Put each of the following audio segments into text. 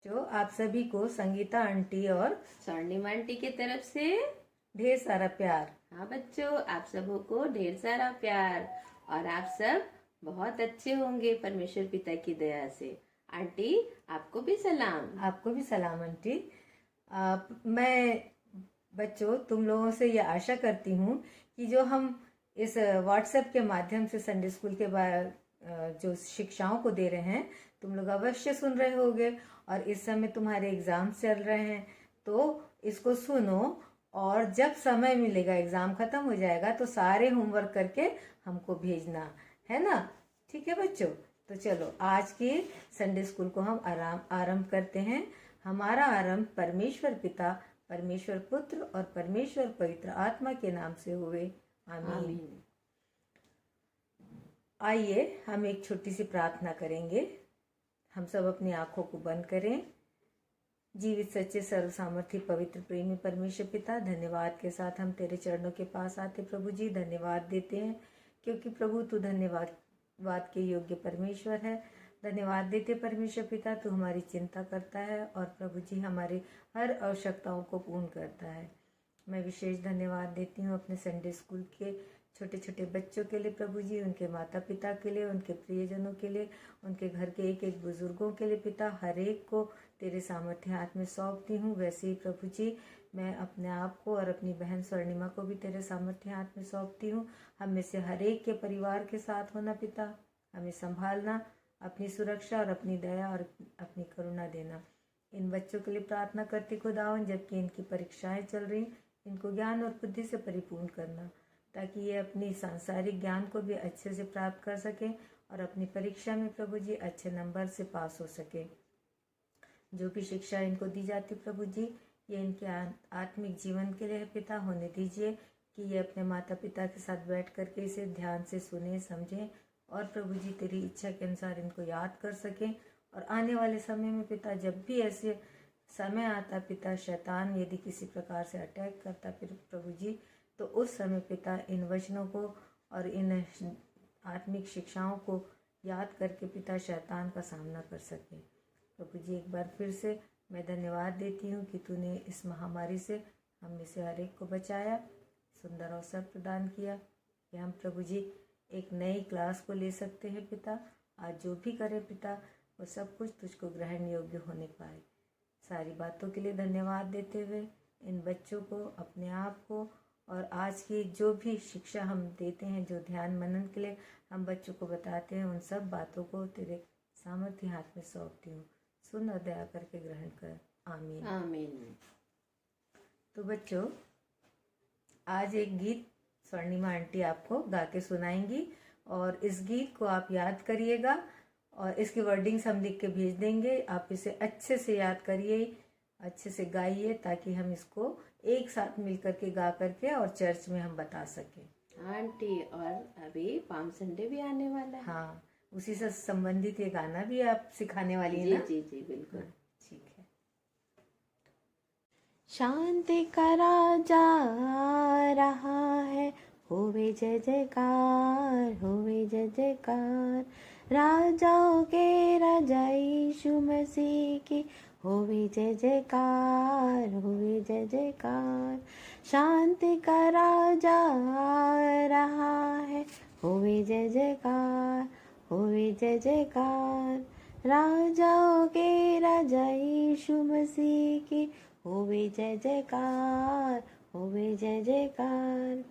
जो आप सभी को संगीता आंटी और स्वर्णिमा आंटी की तरफ से ढेर सारा प्यार। हाँ बच्चों, आप सबों को ढेर सारा प्यार। और आप सब बहुत अच्छे होंगे परमेश्वर पिता की दया से। आंटी, आपको भी सलाम। आपको भी सलाम आंटी। मैं बच्चों तुम लोगों से ये आशा करती हूँ कि जो हम इस व्हाट्सएप के माध्यम से संडे स्कूल के बाद जो शिक्षाओं को दे रहे हैं तुम लोग अवश्य सुन रहे होगे। और इस समय तुम्हारे एग्जाम चल रहे हैं तो इसको सुनो, और जब समय मिलेगा एग्जाम खत्म हो जाएगा तो सारे होमवर्क करके हमको भेजना है ना। ठीक है बच्चों, तो चलो आज की संडे स्कूल को हम आरंभ करते हैं। हमारा आरंभ परमेश्वर पिता, परमेश्वर पुत्र और परमेश्वर पवित्र आत्मा के नाम से हुए। आमीन। आइए हम एक छोटी सी प्रार्थना करेंगे। हम सब अपनी आंखों को बंद करें। जीवित सच्चे सर्व सामर्थ्य पवित्र प्रेमी परमेश्वर पिता, धन्यवाद के साथ हम तेरे चरणों के पास आते प्रभु जी। धन्यवाद देते हैं क्योंकि प्रभु तू धन्यवाद के योग्य परमेश्वर है। धन्यवाद देते परमेश्वर पिता, तू हमारी चिंता करता है और प्रभु जी हमारी हर आवश्यकताओं को पूर्ण करता है। मैं विशेष धन्यवाद देती हूँ अपने संडे स्कूल के छोटे छोटे बच्चों के लिए प्रभु जी, उनके माता पिता के लिए, उनके प्रियजनों के लिए, उनके घर के एक एक बुजुर्गों के लिए पिता, हर एक को तेरे सामर्थ्य हाथ में सौंपती हूँ। वैसे ही प्रभु जी मैं अपने आप को और अपनी बहन स्वर्णिमा को भी तेरे सामर्थ्य हाथ में सौंपती हूँ। हम में से हर एक के परिवार के साथ होना पिता, हमें संभालना, अपनी सुरक्षा और अपनी दया और अपनी करुणा देना। इन बच्चों के लिए प्रार्थना करती खुदावन, जबकि इनकी परीक्षाएं चल रही, इनको ज्ञान और बुद्धि से परिपूर्ण करना ताकि ये अपनी सांसारिक ज्ञान को भी अच्छे से प्राप्त कर सकें और अपनी परीक्षा में प्रभु जी अच्छे नंबर से पास हो सके। जो भी शिक्षा इनको दी जाती प्रभु जी, ये इनके आत्मिक जीवन के लिए है पिता। होने दीजिए कि ये अपने माता पिता के साथ बैठ करके इसे ध्यान से सुने समझें और प्रभु जी तेरी इच्छा के अनुसार इनको याद कर सकें। और आने वाले समय में पिता, जब भी ऐसे समय आता पिता, शैतान यदि किसी प्रकार से अटैक करता फिर प्रभु जी, तो उस समय पिता इन वचनों को और इन आत्मिक शिक्षाओं को याद करके पिता शैतान का सामना कर सके। प्रभु जी एक बार फिर से मैं धन्यवाद देती हूँ कि तूने इस महामारी से हम में से हर एक को बचाया, सुंदर अवसर प्रदान किया कि हम प्रभु जी एक नई क्लास को ले सकते हैं पिता। आज जो भी करे पिता वो सब कुछ तुझको ग्रहण योग्य होने पाए। सारी बातों के लिए धन्यवाद देते हुए इन बच्चों को, अपने आप को और आज की जो भी शिक्षा हम देते हैं, जो ध्यान मनन के लिए हम बच्चों को बताते हैं, उन सब बातों को तेरे सामर्थ्य हाथ में सौंपती हूँ। सुन और दया करके ग्रहण कर। आमीन आमीन। तो बच्चों आज एक गीत स्वर्णिमा आंटी आपको गा के सुनाएंगी और इस गीत को आप याद करिएगा और इसकी वर्डिंग्स हम लिख के भेज देंगे। आप इसे अच्छे से याद करिए, अच्छे से गाइए ताकि हम इसको एक साथ मिल करके गा करके और चर्च में हम बता सकें। आंटी, और अभी पाम संडे भी आने वाला है। हाँ, उसी से संबंधित ये गाना भी आप सिखाने वाली है ना? जी जी बिल्कुल। ठीक है। शांति का राजा आ रहा है, होवे जय जयकार, होवे जय जयकार। राजाओं के राजा यीशु मसीह की होवे जय जयकार, होवे जय जयकार। शांति का राजा आ रहा है, होवे जय जयकार, होवे जय जयकार। राजाओं के राजा यीशु मसीह की होवे जय जयकार, होवे जय जयकार।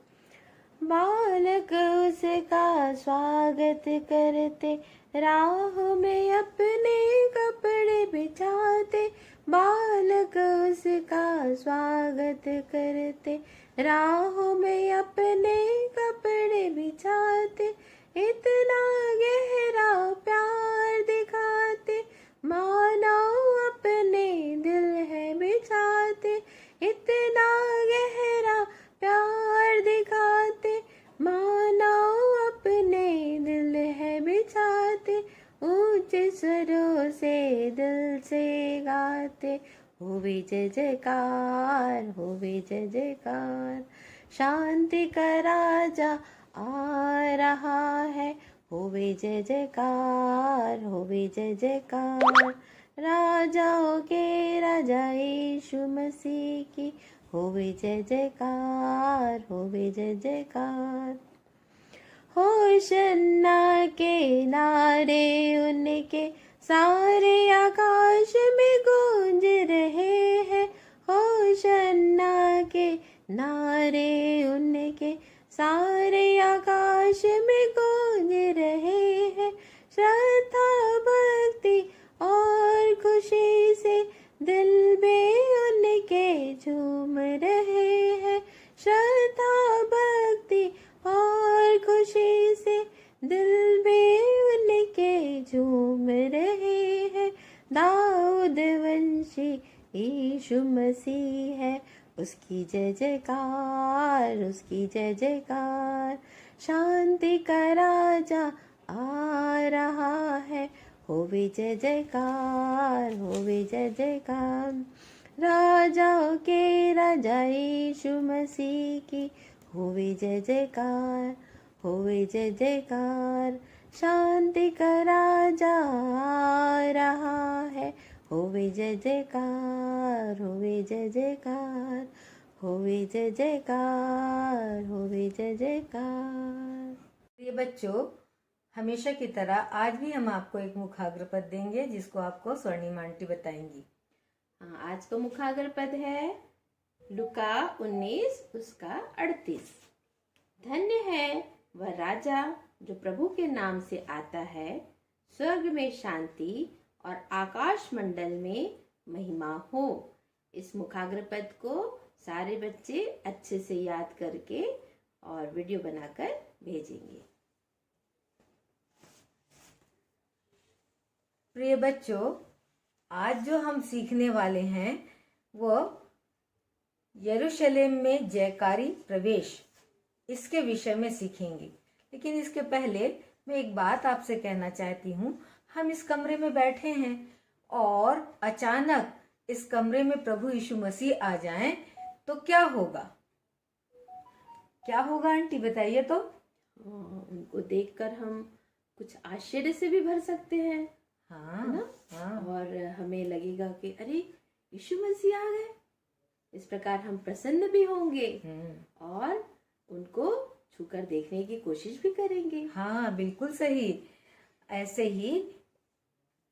बालक उसका स्वागत करते, राह में अपने कपड़े बिछाते। बालक उसका स्वागत करते, राह में अपने कपड़े बिछाते। इतना गहरा प्यार दिखाते, मानो अपने दिल है बिछाते। इतना गहरा प्यार दिखाते, मानो अपने दिल है बिछाते। ऊंचे स्वरों से दिल से गाते, होवे जय जयकार, होवे जय जयकार। शांति का राजा आ रहा है, होवे जय जयकार, होवे जय जयकार। राजाओं के राजा यीशु मसीह की होवे जय जयकार, होवे जय जयकार। होशन्ना के नारे उनके सारे आकाश में गूंज रहे हैं। होशन्ना के नारे उनके सारे आकाश में गूंज रहे हैं। श्रद्धा भक्ति और खुशी से दिल में उनके झूम रहे हैं। श्रद्धा भक्ति और खुशी से दिल में उनके झूम रहे हैं। दाऊद वंशी यीशु मसीह है, उसकी जय जयकार, उसकी जय जयकार। शांति का राजा आ रहा है, होवे जय जयकार, होवे जय जयकार। राजाओं के राजा यीशु मसीह की होवे जय जयकार, होवे जय जयकार। शांति का राजा आ रहा है, होवे जय जयकार, होवे जय जयकार, होवे जय जयकार, होवे जय जयकार। प्रिय बच्चों, हमेशा की तरह आज भी हम आपको एक मुखाग्र पद देंगे जिसको आपको स्वर्णिम आंटी बताएंगी। हाँ, आज का मुखाग्र पद है लुका 19 उसका 38। धन्य है वह राजा जो प्रभु के नाम से आता है। स्वर्ग में शांति और आकाश मंडल में महिमा हो। इस मुखाग्र पद को सारे बच्चे अच्छे से याद करके और वीडियो बनाकर भेजेंगे। प्रिय बच्चों, आज जो हम सीखने वाले हैं वो यरूशलेम में जयकारी प्रवेश, इसके विषय में सीखेंगे। लेकिन इसके पहले मैं एक बात आपसे कहना चाहती हूँ। हम इस कमरे में बैठे हैं और अचानक इस कमरे में प्रभु यीशु मसीह आ जाएं तो क्या होगा? क्या होगा आंटी बताइए तो। उनको देखकर हम कुछ आश्चर्य से भी भर सकते हैं। हाँ, है ना? हाँ। और हमें लगेगा कि अरे यीशु मसीह आ गए। इस प्रकार हम प्रसन्न भी होंगे और उनको छूकर देखने की कोशिश भी करेंगे। हाँ, बिल्कुल सही। ऐसे ही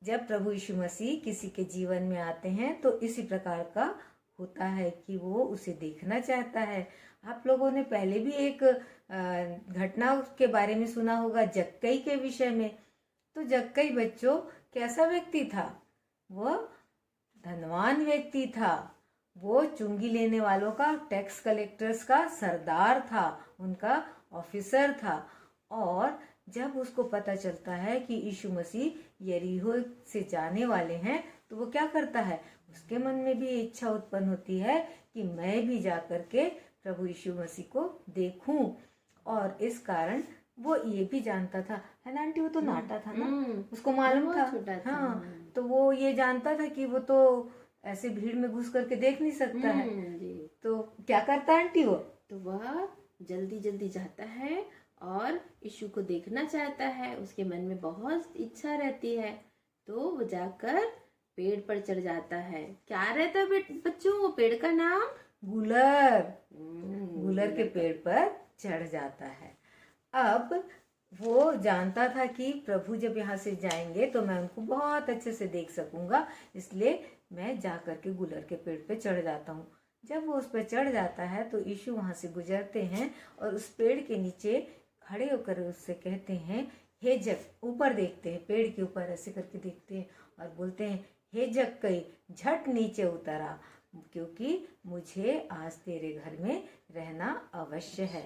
जब प्रभु यीशु मसीह किसी के जीवन में आते हैं तो इसी प्रकार का होता है कि वो उसे देखना चाहता है। आप लोगों ने पहले भी एक घटना के बारे में सुना होगा, जक्कई के विषय में। तो जक्कई बच्चों कैसा व्यक्ति था? वह धनवान व्यक्ति था। वो चुंगी लेने वालों का, टैक्स कलेक्टर्स का सरदार था, उनका ऑफिसर था। और जब उसको पता चलता है कि यीशु मसीह यरीहो से जाने वाले हैं तो वो क्या करता है? उसके मन में भी इच्छा उत्पन्न होती है कि मैं भी जा करके प्रभु यीशु मसीह को देखूं। और इस कारण वो ये भी जानता था, है ना आंटी? वो तो नाटा था ना, उसको मालूम था। हाँ, तो वो ये जानता था कि वो तो ऐसे भीड़ में घुस करके देख नहीं सकता है। तो क्या करता है आंटी? वो तो वह जल्दी जल्दी जाता है और यीशु को देखना चाहता है। उसके मन में बहुत इच्छा रहती है तो वो जाकर पेड़ पर चढ़ जाता है। क्या रहता है बच्चों वो पेड़ का नाम? गुलर। गुलर के पेड़ पर चढ़ जाता है। अब वो जानता था कि प्रभु जब यहाँ से जाएंगे तो मैं उनको बहुत अच्छे से देख सकूंगा, इसलिए मैं जा करके गुलर के पेड़ पे चढ़ जाता हूँ। जब वो उस पर चढ़ जाता है तो यीशु वहाँ से गुजरते हैं और उस पेड़ के नीचे खड़े होकर उससे कहते हैं, हे जग, ऊपर देखते हैं, पेड़ के ऊपर ऐसे करके देखते हैं और बोलते हैं, हे जक्कई, झट नीचे उतर आ, क्योंकि मुझे आज तेरे घर में रहना अवश्य है।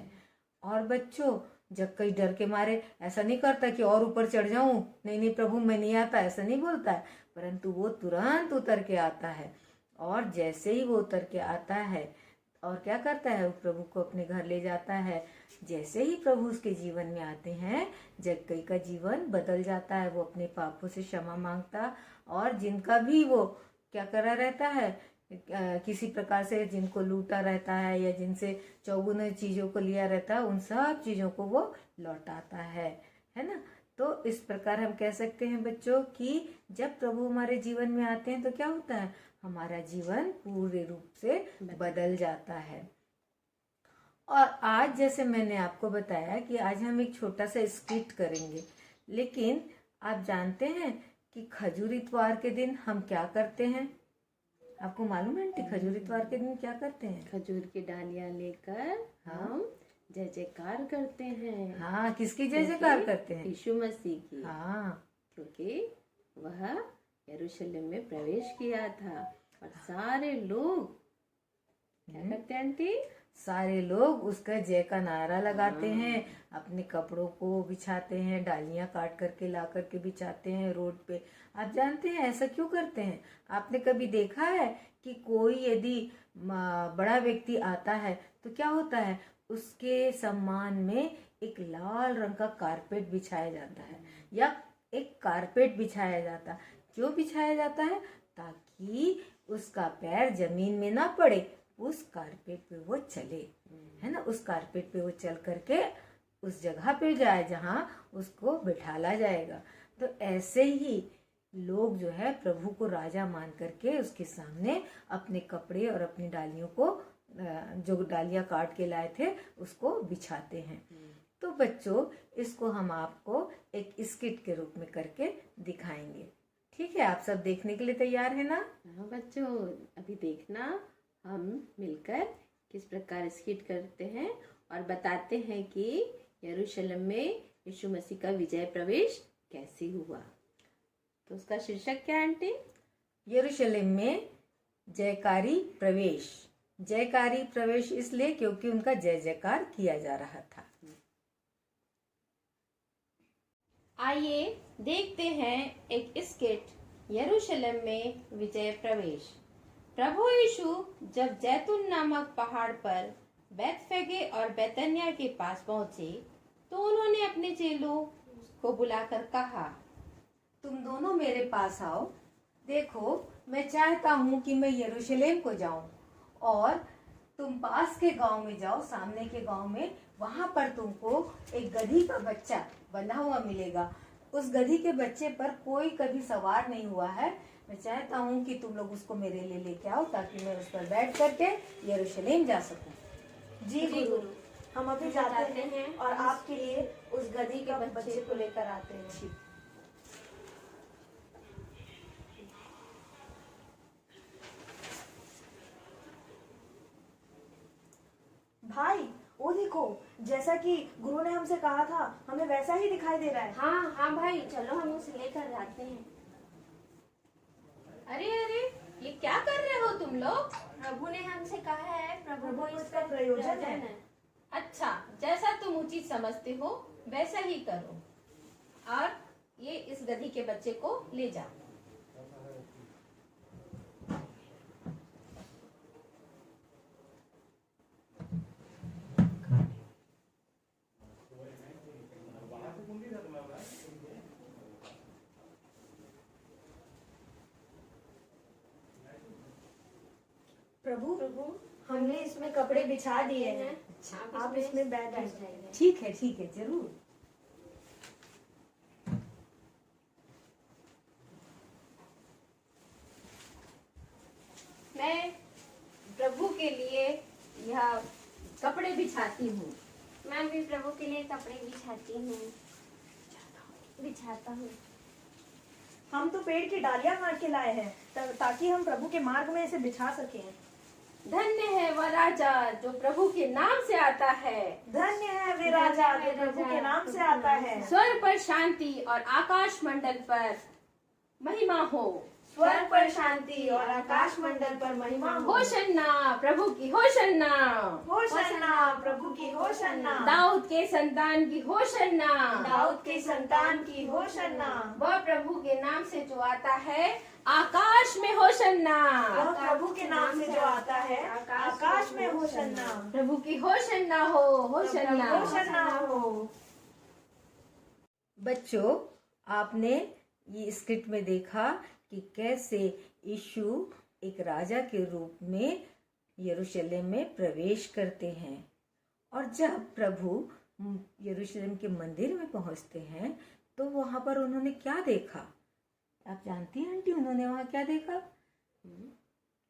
और बच्चों, जक्कई डर के मारे ऐसा नहीं करता कि और ऊपर चढ़ जाऊं, नहीं नहीं प्रभु मैं नहीं आता, ऐसा नहीं बोलता है, परंतु वो तुरंत उतर के आता है। और जैसे ही वो उतर के आता है और क्या करता है, वो प्रभु को अपने घर ले जाता है। जैसे ही प्रभु उसके जीवन में आते हैं, जक्कई का जीवन बदल जाता है। वो अपने पापों से क्षमा मांगता और जिनका भी वो क्या करा रहता है, किसी प्रकार से जिनको लूटा रहता है या जिनसे चौगुने चीजों को लिया रहता है, उन सब चीजों को वो लौटाता है ना। तो इस प्रकार हम कह सकते हैं बच्चों कि जब प्रभु हमारे जीवन में आते हैं तो क्या होता है, हमारा जीवन पूरे रूप से बदल जाता है। और आज जैसे मैंने आपको बताया कि आज हम एक छोटा सा स्किट करेंगे, लेकिन आप जानते हैं कि खजूर इतवार के दिन हम क्या करते हैं? आपको मालूम है आंटी, खजूर इतवार के दिन क्या करते हैं? खजूर की डालियां लेकर हम जय जयकार करते हैं। हाँ, किसकी जय जयकार करते हैं? यीशु मसीह की। हाँ, क्योंकि वह यरूशलेम में प्रवेश किया था और सारे लोग क्या करते हैं आंटी? सारे लोग उसका जय का नारा लगाते हैं, अपने कपड़ों को बिछाते हैं, डालियां काट करके ला करके बिछाते हैं रोड पे। आप जानते हैं ऐसा क्यों करते हैं? आपने कभी देखा है कि कोई यदि बड़ा व्यक्ति आता है तो क्या होता है, उसके सम्मान में एक लाल रंग का कारपेट बिछाया जाता है या एक कारपेट बिछाया जाता है। क्यों बिछाया जाता है? ताकि उसका पैर जमीन में ना पड़े, उस कारपेट पे वो चले, है ना, उस कारपेट पे वो चल करके उस जगह पे जाए जहाँ उसको बिठाला जाएगा। तो ऐसे ही लोग जो है प्रभु को राजा मान करके उसके सामने अपने कपड़े और अपनी डालियों को, जो डालियां काट के लाए थे, उसको बिछाते हैं। तो बच्चों, इसको हम आपको एक स्किट के रूप में करके दिखाएंगे। ठीक है, आप सब देखने के लिए तैयार है ना? हाँ बच्चों, अभी देखना हम मिलकर किस प्रकार स्किट करते हैं और बताते हैं कि यरूशलेम में यीशु मसीह का विजय प्रवेश कैसे हुआ। तो उसका शीर्षक क्या है आंटी? यरूशलेम में जयकारी प्रवेश। जयकारी प्रवेश इसलिए क्योंकि उनका जय जयकार किया जा रहा था। आइए देखते हैं एक स्किट, यरूशलेम में विजय प्रवेश। प्रभु यीशु जब जैतून नामक पहाड़ पर बैतफगे और बैतनिया के पास पहुंचे तो उन्होंने अपने चेलों को बुलाकर कहा, तुम दोनों मेरे पास आओ। देखो, मैं चाहता हूँ कि मैं यरूशलेम को जाऊं और तुम पास के गांव में जाओ, सामने के गांव में, वहां पर तुमको एक गधी का बच्चा बंधा हुआ मिलेगा। उस गधी के बच्चे पर कोई कभी सवार नहीं हुआ है। मैं चाहता हूँ कि तुम लोग उसको मेरे लिए लेके आओ ताकि मैं उस पर बैठ करके यरूशलेम जा सकूं। जी गुरु, हम अभी जाते हैं और आपके लिए उस गधी के बच्चे को लेकर आते हैं। भाई, वो देखो, जैसा कि गुरु ने हमसे कहा था, हमें वैसा ही दिखाई दे रहा है। हाँ हाँ भाई, चलो हम उसे लेकर जाते हैं। अरे अरे, ये क्या कर रहे हो तुम लोग? प्रभु ने हमसे कहा है, प्रभु को इसका प्रयोजन है। अच्छा, जैसा तुम उचित समझते हो वैसा ही करो और ये इस गधी के बच्चे को ले जाओ। प्रभु, हमने इसमें कपड़े बिछा दिए हैं, आप इसमें बैठ जाइए। ठीक है, जरूर। मैं प्रभु के लिए यह कपड़े बिछाती हूँ। मैं भी प्रभु के लिए कपड़े बिछाता हूँ। हम तो पेड़ की डालियां काट के लाए हैं ताकि हम प्रभु के मार्ग में इसे बिछा सकें। धन्य है वह राजा जो प्रभु के नाम से आता है। धन्य है वे राजा जो प्रभु के नाम से आता है। स्वर्ग पर शांति और आकाश मंडल पर महिमा हो। स्वर्ग पर शांति और आकाश मंडल पर महिमा हो। होशन्ना प्रभु की, होशन्ना होशन्ना प्रभु की, होशन्ना दाऊद के संतान की, होशन्ना दाऊद के संतान की, होशन्ना वह प्रभु के नाम से जो आता है आकाश में, होशन्ना वह प्रभु के नाम से जो आता है आकाश में, होशन्ना प्रभु की होशन्ना हो, होशन्ना होशन्ना हो। बच्चों, आपने ये स्किट में देखा कि कैसे यीशु एक राजा के रूप में यरूशलेम में प्रवेश करते हैं। और जब प्रभु यरूशलेम के मंदिर में पहुंचते हैं तो वहां पर उन्होंने क्या देखा? आप जानती हैं आंटी, उन्होंने वहां क्या देखा?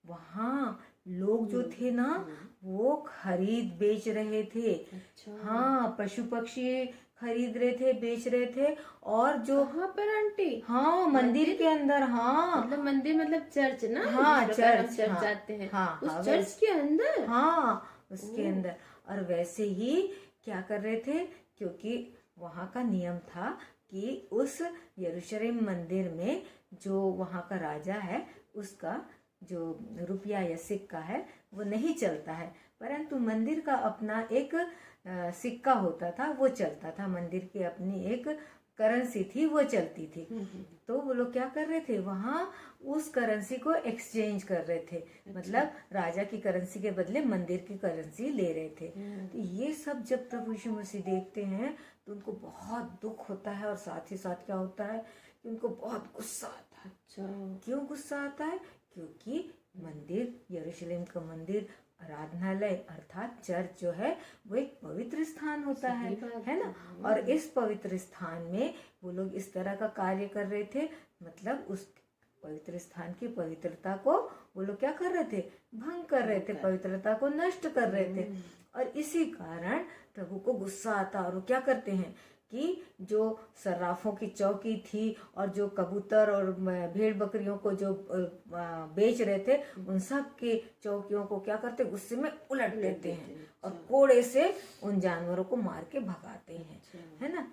वहां लोग जो थे ना, वो खरीद बेच रहे थे। अच्छा। हाँ, पशु पक्षी खरीद रहे थे, बेच रहे थे। और जो कहाँ पर आंटी? हाँ, मंदिर के अंदर। हाँ मतलब मंदिर मतलब चर्च ना, हाँ, जिस प्रकार हम चर्च। चर्च हाँ जाते हैं, हाँ उस हाँ, चर्च के अंदर। हाँ, उसके अंदर। और वैसे ही क्या कर रहे थे, क्योंकि वहां का नियम था कि उस यरूशलेम मंदिर में जो वहां का राजा है, उसका जो रुपया या सिक्का है वो नहीं चलता है, परंतु मंदिर का अपना एक सिक्का होता था, वो चलता था। मंदिर की अपनी एक करेंसी थी, वो चलती थी। तो वो लोग क्या कर रहे थे, वहां उस करेंसी को एक्सचेंज कर रहे थे। मतलब राजा की करेंसी के बदले मंदिर की करेंसी ले रहे थे। तो ये सब जब प्रभु यीशु मसीह देखते हैं तो उनको बहुत दुख होता है, और साथ ही साथ क्या होता है कि उनको बहुत गुस्सा आता है। अच्छा। क्यों गुस्सा आता है? क्योंकि मंदिर, यरूशलेम का मंदिर, आराधनालय अर्थात चर्च जो है वो एक पवित्र स्थान होता है ना। और इस पवित्र स्थान में वो लोग इस तरह का कार्य कर रहे थे, मतलब उस पवित्र स्थान की पवित्रता को वो लोग क्या कर रहे थे, भंग कर रहे थे, पवित्रता को नष्ट कर रहे थे। और इसी कारण प्रभु को गुस्सा आता, और वो क्या करते हैं कि जो सर्राफों की चौकी थी और जो कबूतर और भेड़ बकरियों को जो बेच रहे थे, उन सब के चौकियों को क्या करते, गुस्से में उलट देते हैं और कोड़े से उन जानवरों को मार के भगाते हैं, है ना।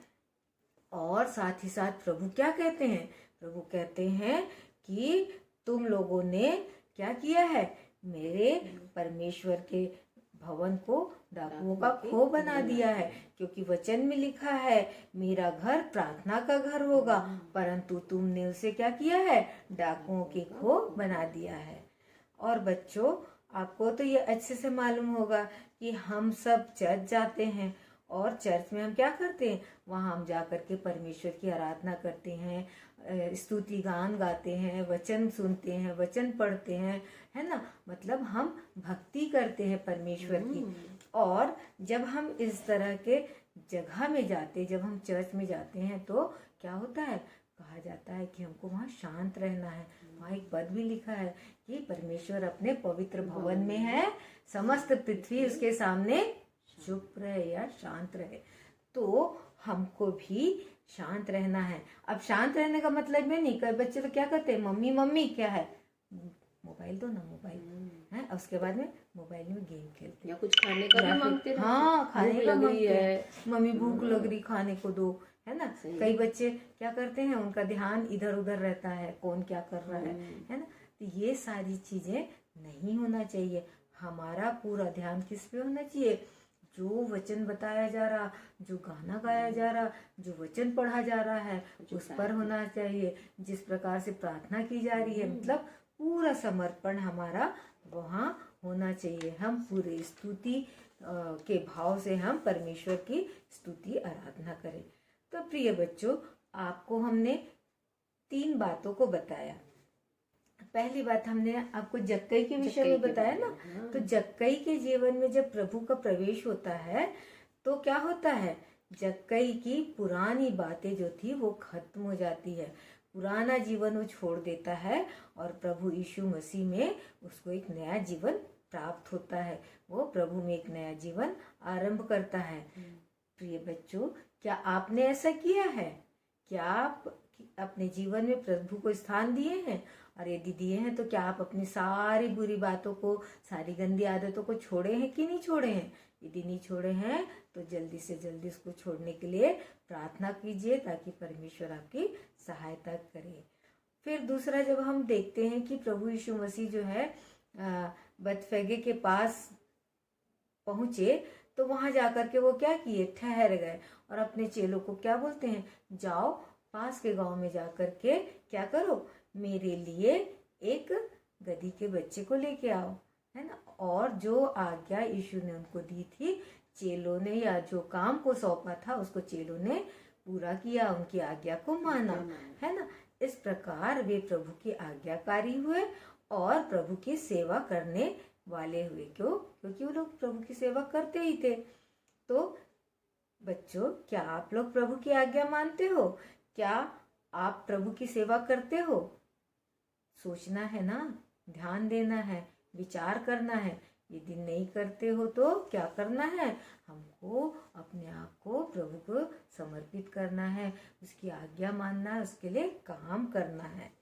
और साथ ही साथ प्रभु क्या कहते हैं? प्रभु कहते हैं कि तुम लोगों ने क्या किया है, मेरे परमेश्वर के भवन को डाकुओं का खो बना दिया है, क्योंकि वचन में लिखा है मेरा घर प्रार्थना का घर होगा, परंतु तुमने उसे क्या किया है, डाकुओं के खो बना दिया है। और बच्चों, आपको तो ये अच्छे से मालूम होगा कि हम सब चर्च जाते हैं, और चर्च में हम क्या करते हैं, वहां हम जाकर के परमेश्वर की आराधना करते हैं, स्तुति गान गाते हैं, वचन सुनते हैं, वचन पढ़ते हैं, है ना। मतलब हम भक्ति करते हैं परमेश्वर की। और जब हम इस तरह के जगह में जाते, जब हम चर्च में जाते हैं, तो क्या होता है, कहा जाता है कि हमको वहाँ शांत रहना है। वहाँ एक पद भी लिखा है कि परमेश्वर अपने पवित्र भवन में है, समस्त पृथ्वी उसके सामने चुप रहे या शांत रहे। तो हमको भी शांत रहना है। अब शांत रहने का मतलब में नहीं, कई बच्चे तो क्या करते हैं, मम्मी मम्मी क्या है, मोबाइल दो ना, मोबाइल है। और उसके बाद में मोबाइल में गेम खेलते या कुछ खाने का भी मांगते रहते हैं। हाँ, खाने का मांगते है, हैं, मम्मी भूख लग रही, खाने को दो, है ना। कई बच्चे क्या करते हैं, उनका ध्यान इधर उधर रहता है, कौन क्या कर रहा है ना। तो ये सारी चीजें नहीं होना चाहिए। हमारा पूरा ध्यान किस पे होना चाहिए, जो वचन बताया जा रहा, जो गाना गाया जा रहा, जो वचन पढ़ा जा रहा है, उस पर होना चाहिए। जिस प्रकार से प्रार्थना की जा रही है, मतलब पूरा समर्पण हमारा वहाँ होना चाहिए। हम पूरे स्तुति के भाव से हम परमेश्वर की स्तुति आराधना करें। तो प्रिय बच्चों, आपको हमने 3 बातों को बताया। पहली बात हमने आपको जक्कई के विषय में बताया ना। तो जक्कई के जीवन में जब प्रभु का प्रवेश होता है तो क्या होता है, जक्कई की पुरानी बातें जो थी वो खत्म हो जाती है, पुराना जीवन वो छोड़ देता है और प्रभु यीशु मसीह में उसको एक नया जीवन प्राप्त होता है। वो प्रभु में एक नया जीवन आरंभ करता है। प्रिय बच्चों, क्या आपने ऐसा किया है? क्या आप अपने जीवन में प्रभु को स्थान दिए हैं? और यदि दिए हैं तो क्या आप अपनी सारी बुरी बातों को, सारी गंदी आदतों को छोड़े हैं कि नहीं छोड़े हैं? यदि नहीं छोड़े हैं तो जल्दी से जल्दी उसको छोड़ने के लिए प्रार्थना कीजिए, ताकि परमेश्वर आपकी सहायता करे। फिर दूसरा, जब हम देखते हैं कि प्रभु यीशु मसीह जो है बतफगे के पास पहुंचे, तो वहां जाकर के वो क्या किए, ठहर गए और अपने चेलों को क्या बोलते हैं, जाओ पास के गांव में जाकर के क्या करो, मेरे लिए एक गधी के बच्चे को लेके आओ, है ना। और जो आज्ञा यीशु ने उनको दी थी, चेलों ने, या जो काम को सौंपा था उसको चेलों ने पूरा किया, उनकी आज्ञा को माना, है ना। इस प्रकार वे प्रभु की आज्ञाकारी हुए और प्रभु की सेवा करने वाले हुए। क्यों? क्योंकि वो लोग प्रभु की सेवा करते ही थे। तो बच्चों, क्या आप लोग प्रभु की आज्ञा मानते हो? क्या आप प्रभु की सेवा करते हो? सोचना है ना, ध्यान देना है, विचार करना है। यदि नहीं करते हो तो क्या करना है? हमको अपने आप को प्रभु को समर्पित करना है, उसकी आज्ञा मानना है, उसके लिए काम करना है।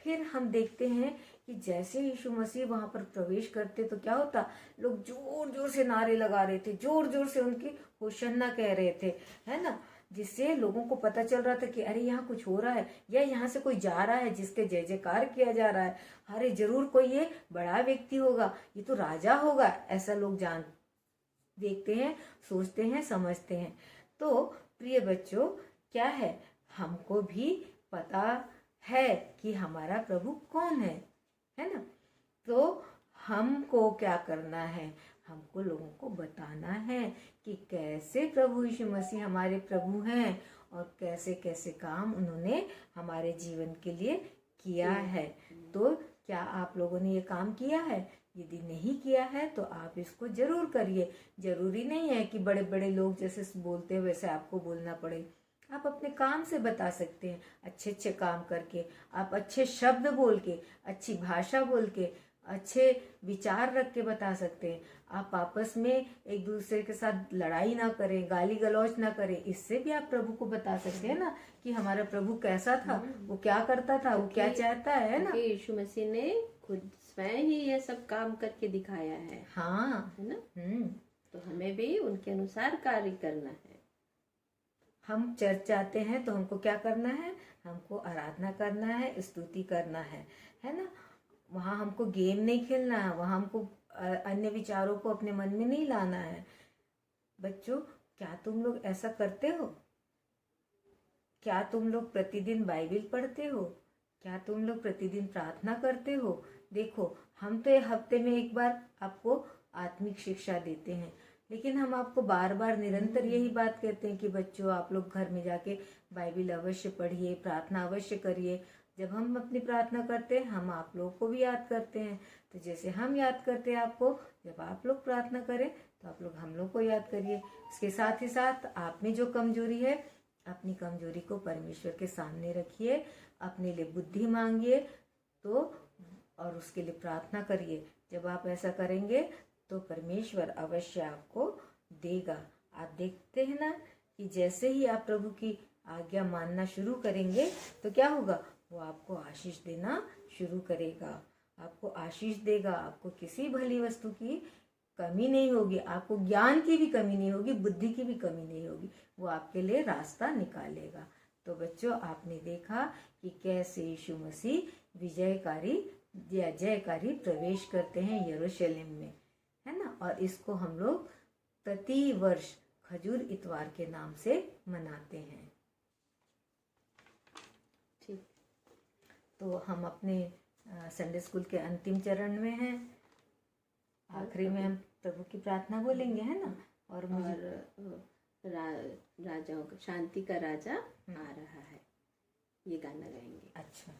फिर हम देखते हैं कि जैसे यीशु मसीह वहां पर प्रवेश करते तो क्या होता, लोग जोर जोर से नारे लगा रहे थे, जोर जोर से उनकी होशन्ना कह रहे थे, है ना, जिससे लोगों को पता चल रहा था कि अरे यहाँ कुछ हो रहा है, या यहाँ से कोई जा रहा है जिसके जय जयकार किया जा रहा है। अरे जरूर कोई ये बड़ा व्यक्ति होगा, ये तो राजा होगा, ऐसा लोग जान देखते हैं, सोचते हैं, समझते हैं। तो प्रिय बच्चों, क्या है, हमको भी पता है कि हमारा प्रभु कौन है ना। तो हमको क्या करना है, हमको लोगों को बताना है कि कैसे प्रभु यीशु मसीह हमारे प्रभु हैं और कैसे कैसे काम उन्होंने हमारे जीवन के लिए किया है। तो क्या आप लोगों ने ये काम किया है? यदि नहीं किया है तो आप इसको जरूर करिए। जरूरी नहीं है कि बड़े बड़े लोग जैसे बोलते हैं वैसे आपको बोलना पड़े। आप अपने काम से बता सकते हैं, अच्छे अच्छे काम करके, आप अच्छे शब्द बोल के, अच्छी भाषा बोल के, अच्छे विचार रख के बता सकते हैं। आप आपस में एक दूसरे के साथ लड़ाई ना करें, गाली गलौज ना करें, इससे भी आप प्रभु को बता सकते हैं ना कि हमारा प्रभु कैसा था, वो क्या करता था, वो क्या चाहता है ना। यीशु मसीह ने खुद स्वयं ही यह सब काम करके दिखाया है। हाँ, है ना। तो हमें भी उनके अनुसार कार्य करना है। हम चर्च जाते हैं तो हमको क्या करना है, हमको आराधना करना है, स्तुति करना है ना। वहाँ हमको गेम नहीं खेलना है, वहाँ हमको अन्य विचारों को अपने मन में नहीं लाना है। बच्चों, क्या तुम लोग ऐसा करते हो? क्या तुम लोग प्रतिदिन बाइबल पढ़ते हो? क्या तुम लोग प्रतिदिन प्रार्थना करते हो? देखो, हम तो हफ्ते में एक बार आपको आत्मिक शिक्षा देते हैं, लेकिन हम आपको बार बार निरंतर यही बात कहते हैं कि बच्चों, आप लोग घर में जाके बाइबल अवश्य पढ़िए, प्रार्थना अवश्य करिए। जब हम अपनी प्रार्थना करते हैं, हम आप लोगों को भी याद करते हैं। तो जैसे हम याद करते हैं आपको, जब आप लोग प्रार्थना करें तो आप लोग हम लोग को याद करिए। इसके साथ ही साथ आप में जो कमजोरी है, अपनी कमजोरी को परमेश्वर के सामने रखिए, अपने लिए बुद्धि मांगिए तो और उसके लिए प्रार्थना करिए। जब आप ऐसा करेंगे तो परमेश्वर अवश्य आपको देगा। आप देखते हैं ना कि जैसे ही आप प्रभु की आज्ञा मानना शुरू करेंगे तो क्या होगा, वो आपको आशीष देना शुरू करेगा, आपको आशीष देगा। आपको किसी भली वस्तु की कमी नहीं होगी, आपको ज्ञान की भी कमी नहीं होगी, बुद्धि की भी कमी नहीं होगी। वो आपके लिए रास्ता निकालेगा। तो बच्चों, आपने देखा कि कैसे यीशु मसीह जयकारी प्रवेश करते हैं यरूशलेम में, है ना। और इसको हम लोग प्रति वर्ष खजूर इतवार के नाम से मनाते हैं। ठीक। तो हम अपने संडे स्कूल के अंतिम चरण में हैं। आखिरी में हम प्रभु की प्रार्थना बोलेंगे, है ना। और राजाओं का, शांति का राजा आ रहा है, ये गाना गाएंगे। अच्छा।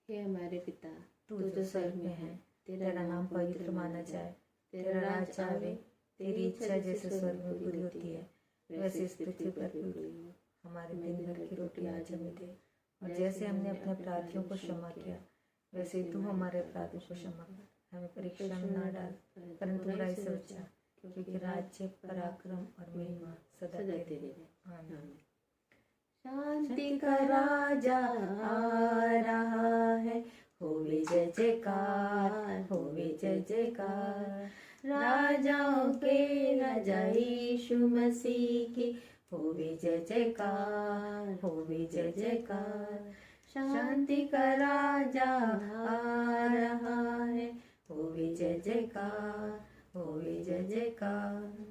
हे हमारे पिता, तू जो स्वर्ग में है, तेरा नाम पवित्र माना जाए, तेरा राज आवे, तेरी इच्छा जैसे स्वर्ग में पूरी होती है वैसे इस पृथ्वी पर भी हो। हमारे दिन भर की रोटी आज हमें दे, और जैसे हमने अपने अपराधियों को क्षमा किया वैसे तू हमारे अपराधों को क्षमा कर। हमें परीक्षा में ना डाल, परंतु बुराई से बचा, क्योंकि राज्य, पराक्रम और महिमा सदा तेरे। आमीन। शांति का राजा आ रहा है, होवे जय जयकार, होवे जय जयकार। राजाओं के राजा यीशु मसीह की, होवे जय जयकार, होवे जय जयकार। शांति का राजा आ रहा है, होवे जय जयकार, होवे जय जयकार।